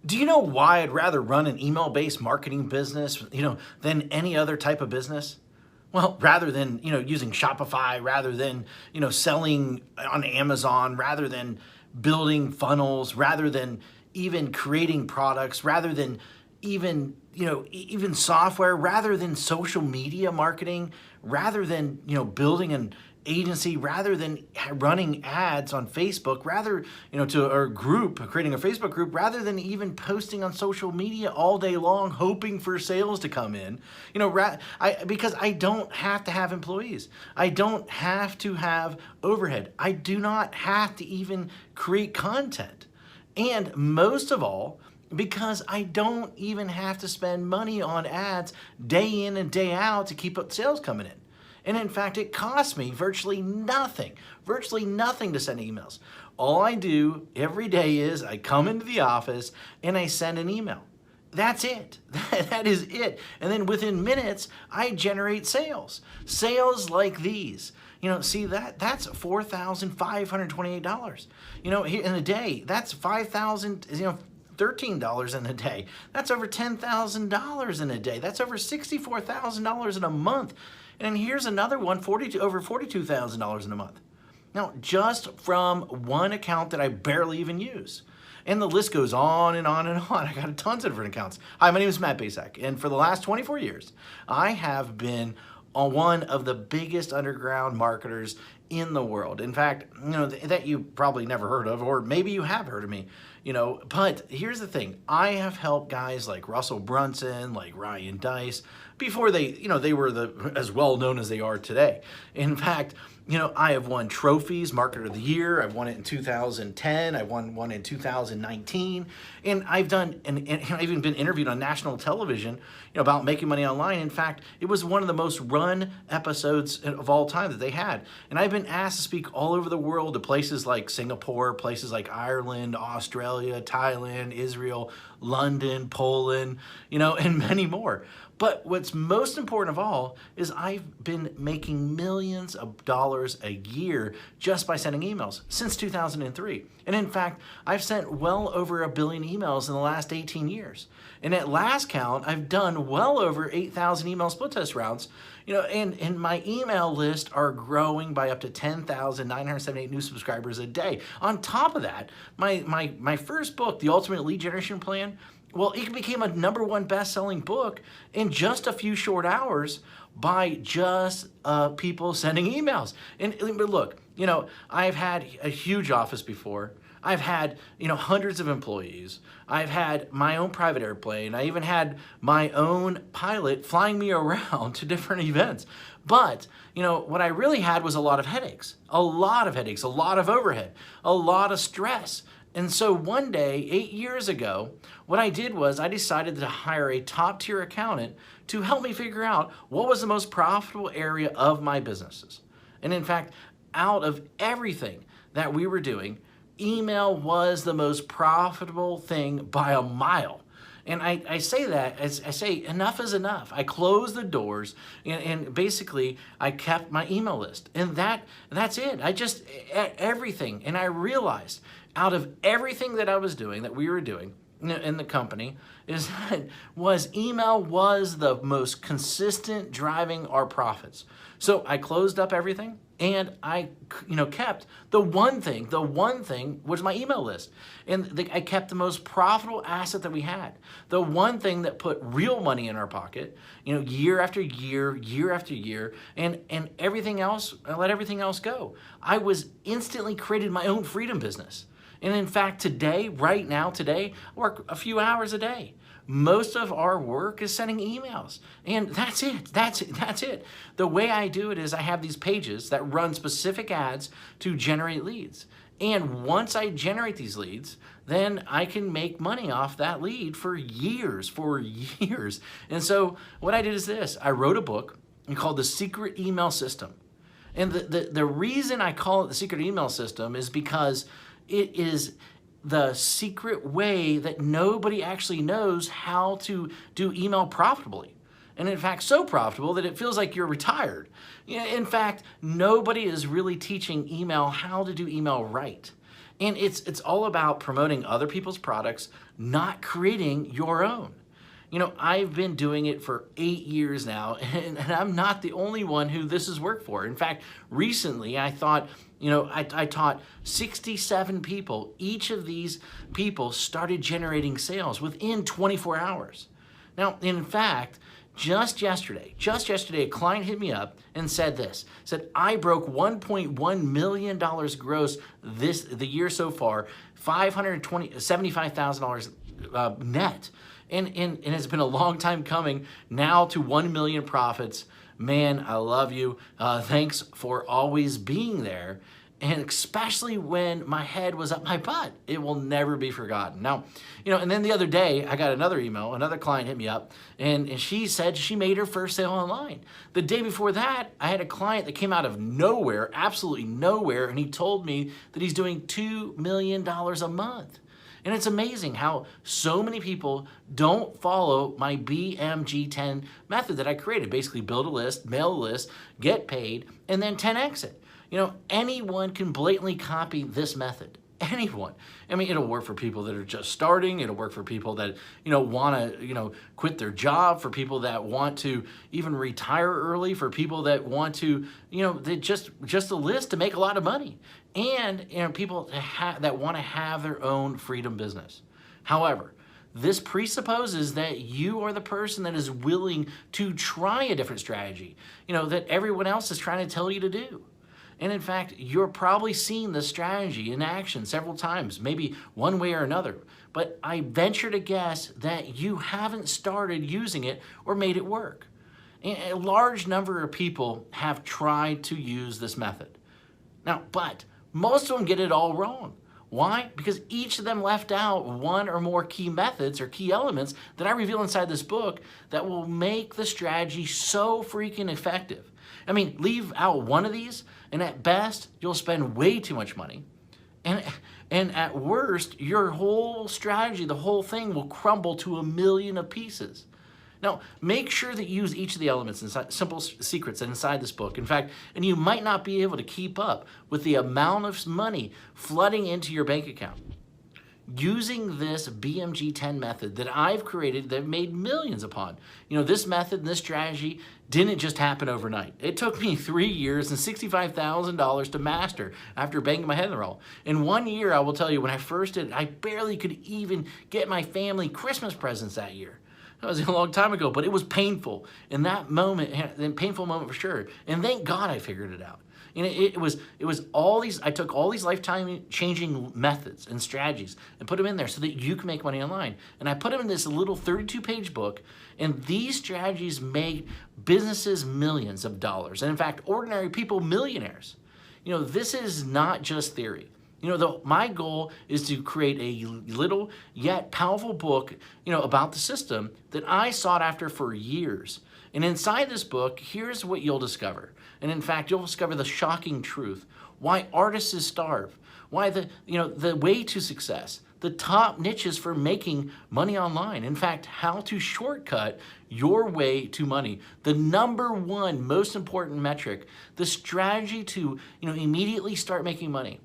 Do you know why I'd rather run an email-based marketing business, than any other type of business? Well, rather than, using Shopify, rather than, selling on Amazon, rather than building funnels, rather than even creating products, rather than even, even software, rather than social media marketing, rather than, building an agency, rather than running ads on Facebook, rather, to our group, creating a Facebook group, rather than even posting on social media all day long, hoping for sales to come in, because I don't have to have employees. I don't have to have overhead. I do not have to even create content. And most of all, because I don't even have to spend money on ads day in and day out to keep up sales coming in. And in fact, it costs me virtually nothing to send emails. All I do every day is I come into the office and I send an email. That's it. That is it. And then within minutes, I generate sales. Sales like these. See that's $4,528. In a day, that's $5,000, $13 in a day. That's over $10,000 in a day. That's over $64,000 in a month. And here's another one, over $42,000 in a month. Now, just from one account that I barely even use. And the list goes on and on and on. I got tons of different accounts. Hi, my name is Matt Basak, and for the last 24 years, I have been one of the biggest underground marketers in the world. In fact, that you probably never heard of, or maybe you have heard of me, but here's the thing. I have helped guys like Russell Brunson, like Ryan Deiss, before they were as well known as they are today. In fact, I have won trophies, Marketer of the Year. I've won it in 2010. I won one in 2019. And I've even been interviewed on national television, about making money online. In fact, it was one of the most run episodes of all time that they had. And I've been asked to speak all over the world to places like Singapore, places like Ireland, Australia, Thailand, Israel, London, Poland, and many more. But what's most important of all is I've been making millions of dollars a year just by sending emails since 2003. And in fact, I've sent well over 1 billion emails in the last 18 years. And at last count, I've done well over 8,000 email split test rounds, and my email list are growing by up to 10,978 new subscribers a day. On top of that, my first book, The Ultimate Lead Generation Plan, well, it became a #1 best-selling book in just a few short hours by just people sending emails. But look, I've had a huge office before. I've had, hundreds of employees. I've had my own private airplane. I even had my own pilot flying me around to different events. But, what I really had was a lot of headaches, a lot of overhead, a lot of stress. And so one day, 8 years ago, what I did was I decided to hire a top-tier accountant to help me figure out what was the most profitable area of my businesses. And in fact, out of everything that we were doing, email was the most profitable thing by a mile. And I say that, as I say, enough is enough. I closed the doors and basically I kept my email list. And that's it. I just, everything. And I realized out of everything that I was doing, that we were doing in the company, email was the most consistent driving our profits. So I closed up everything and I kept the one thing was my email list. And I kept the most profitable asset that we had. The one thing that put real money in our pocket, year after year, year after year, and everything else, I let everything else go. I was instantly created my own freedom business. And in fact, right now, I work a few hours a day. Most of our work is sending emails. And that's it. That's it. The way I do it is I have these pages that run specific ads to generate leads. And once I generate these leads, then I can make money off that lead for years. And so what I did is this. I wrote a book called The Secret Email System. And the reason I call it The Secret Email System is because it is the secret way that nobody actually knows how to do email profitably. And in fact, so profitable that it feels like you're retired. In fact, nobody is really teaching email how to do email right. And it's all about promoting other people's products, not creating your own. You know, I've been doing it for 8 years now, and I'm not the only one who this has worked for. In fact, recently I thought, I taught 67 people. Each of these people started generating sales within 24 hours. Now, in fact, just yesterday, a client hit me up and said this, said, I broke $1.1 million gross the year so far, $75,000 net. And it's been a long time coming now to 1 million profits. Man, I love you. Thanks for always being there. And especially when my head was up my butt, it will never be forgotten. Now, and then the other day I got another email, another client hit me up, and she said she made her first sale online. The day before that, I had a client that came out of nowhere, absolutely nowhere, and he told me that he's doing $2 million a month. And it's amazing how so many people don't follow my BMG10 method that I created. Basically build a list, mail a list, get paid, and then 10x it. Anyone can blatantly copy this method. Anyone. I mean, it'll work for people that are just starting. It'll work for people that, want to, quit their job, for people that want to even retire early, for people that want to, they just a list to make a lot of money. And, people that want to have their own freedom business. However, this presupposes that you are the person that is willing to try a different strategy, that everyone else is trying to tell you to do. And in fact, you're probably seen this strategy in action several times, maybe one way or another. But I venture to guess that you haven't started using it or made it work. A large number of people have tried to use this method. Now, but most of them get it all wrong. Why? Because each of them left out one or more key methods or key elements that I reveal inside this book that will make the strategy so freaking effective. I mean, leave out one of these, and at best, you'll spend way too much money. And at worst, your whole strategy, the whole thing will crumble to 1,000,000 of pieces. Now, make sure that you use each of the elements inside, simple secrets inside this book. In fact, and you might not be able to keep up with the amount of money flooding into your bank account. Using this BMG10 method that I've created, that I've made millions upon. This method and this strategy didn't just happen overnight. It took me 3 years and $65,000 to master after banging my head in the wall. In 1 year, I will tell you, when I first did it, I barely could even get my family Christmas presents that year. That was a long time ago, but it was painful. In that moment, a painful moment for sure. And thank God I figured it out. And it was all these, I took all these lifetime changing methods and strategies and put them in there so that you can make money online. And I put them in this little 32-page book, and these strategies make businesses millions of dollars. And in fact, ordinary people millionaires. This is not just theory. My goal is to create a little yet powerful book, about the system that I sought after for years. And inside this book, here's what you'll discover. And in fact, you'll discover the shocking truth. Why artists starve. Why the way to success. The top niches for making money online. In fact, how to shortcut your way to money. The #1 most important metric. The strategy to immediately start making money.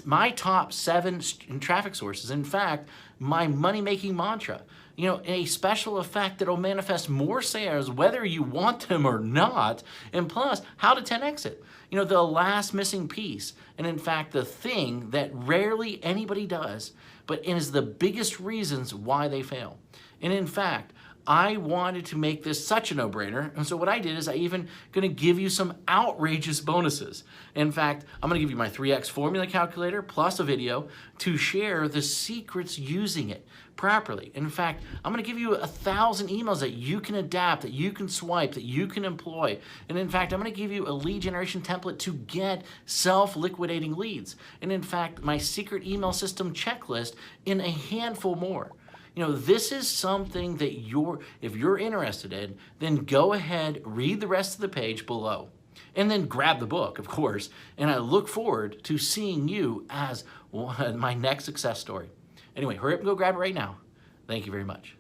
My top 7 traffic sources. In fact, my money-making mantra. A special effect that will manifest more sales whether you want them or not, and plus, how to 10x it. The last missing piece, and in fact, the thing that rarely anybody does, but is the biggest reasons why they fail. And in fact, I wanted to make this such a no-brainer, and so what I did is I even gonna give you some outrageous bonuses. In fact, I'm gonna give you my 3x formula calculator plus a video to share the secrets using it properly. In fact, I'm gonna give you 1,000 emails that you can adapt, that you can swipe, that you can employ. And in fact, I'm gonna give you a lead generation template to get self-liquidating leads. And in fact, my secret email system checklist in a handful more. This is something that if you're interested in, then go ahead, read the rest of the page below, and then grab the book, of course. And I look forward to seeing you as my next success story. Anyway, hurry up and go grab it right now. Thank you very much.